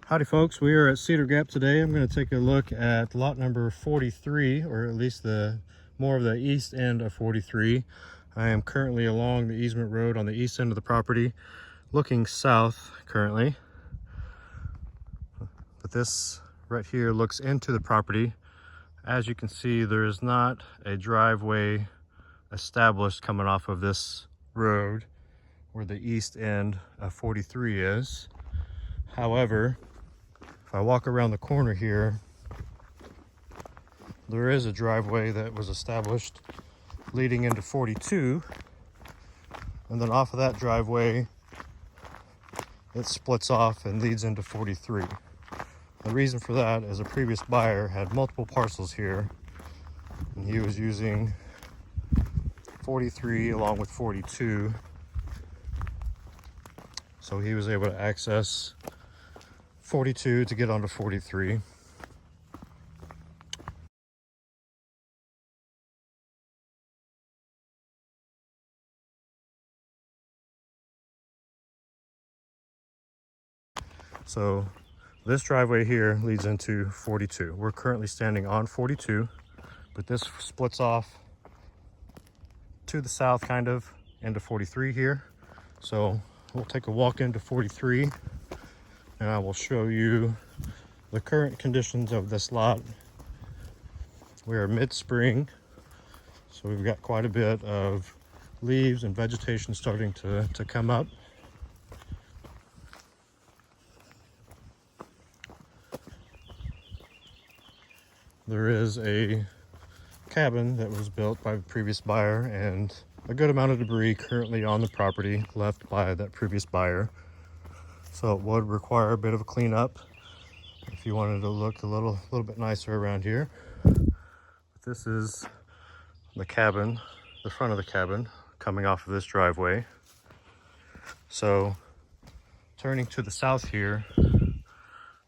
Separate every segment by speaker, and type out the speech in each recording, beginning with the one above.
Speaker 1: Howdy folks, we are at Cedar Gap today. I'm going to take a look at lot number 43, or at least the more of the east end of 43. I am currently along the easement road on the east end of the property, looking south currently. But this right here looks into the property. As you can see, there is not a driveway established coming off of this road where the east end of 43 is. However, if I walk around the corner here, there is a driveway that was established leading into 42, and then off of that driveway it splits off and leads into 43. The reason for that is a previous buyer had multiple parcels here, and he was using 43 along with 42, so he was able to access 42 to get onto 43. So this driveway here leads into 42. We're currently standing on 42, but this splits off to the south kind of into 43 here. So we'll take a walk into 43 and I will show you the current conditions of this lot. We are mid-spring, so we've got quite a bit of leaves and vegetation starting to come up. There is a cabin that was built by the previous buyer and a good amount of debris currently on the property left by that previous buyer. So it would require a bit of a cleanup if you wanted to look a little bit nicer around here. But this is the cabin, the front of the cabin, coming off of this driveway. So turning to the south here,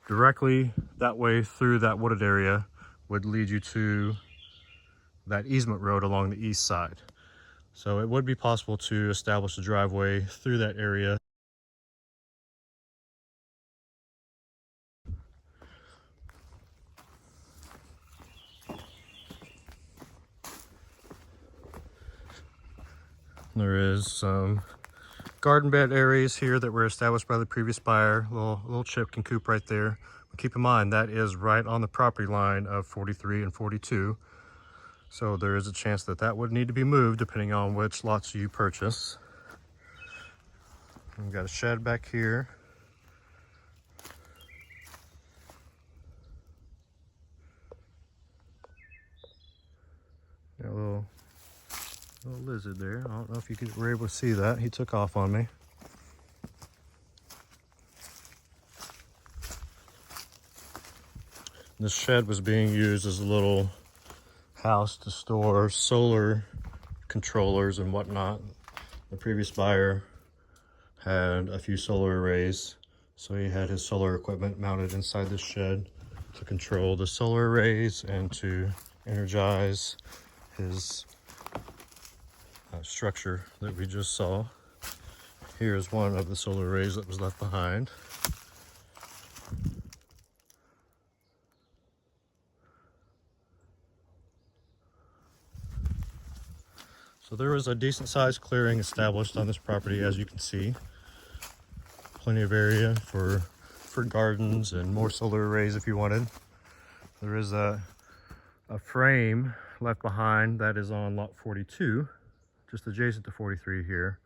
Speaker 1: directly that way through that wooded area would lead you to that easement road along the east side. So it would be possible to establish a driveway through that area. There is some garden bed areas here that were established by the previous buyer. Little chicken coop right there. But keep in mind that is right on the property line of 43 and 42. So there is a chance that that would need to be moved depending on which lots you purchase. We've got a shed back here. Got a little lizard there. I don't know if you were able to see that. He took off on me. This shed was being used as a little house to store solar controllers and whatnot. The previous buyer had a few solar arrays, so he had his solar equipment mounted inside this shed to control the solar arrays and to energize his structure that we just saw. Here's one of the solar arrays that was left behind. So there was a decent sized clearing established on this property, as you can see. Plenty of area for gardens and more solar arrays if you wanted. There is a frame left behind that is on lot 42, just adjacent to 43 here.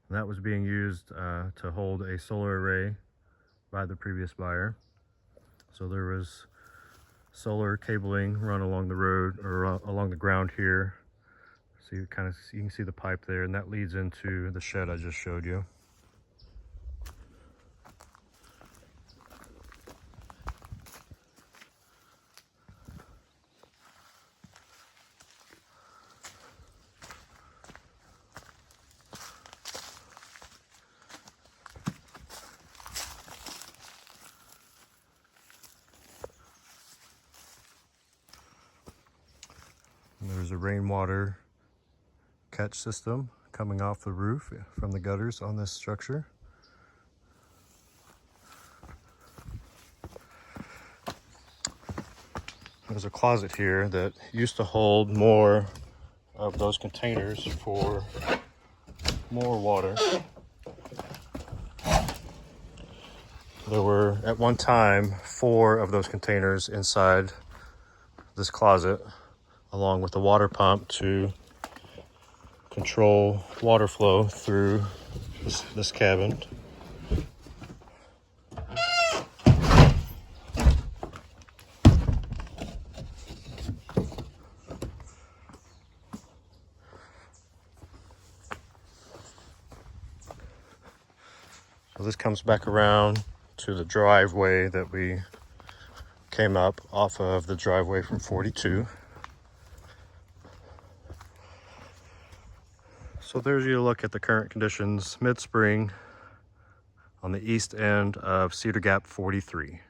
Speaker 1: And that was being used to hold a solar array by the previous buyer. So there was solar cabling run along the road or along the ground here. So you can see the pipe there, and that leads into the shed I just showed you. And there's a rainwater catch system coming off the roof from the gutters on this structure. There's a closet here that used to hold more of those containers for more water. There were at one time 4 of those containers inside this closet, along with the water pump to control water flow through this cabin. So this comes back around to the driveway that we came up off of the driveway from 42. So there's your look at the current conditions mid-spring on the east end of Cedar Gap 43.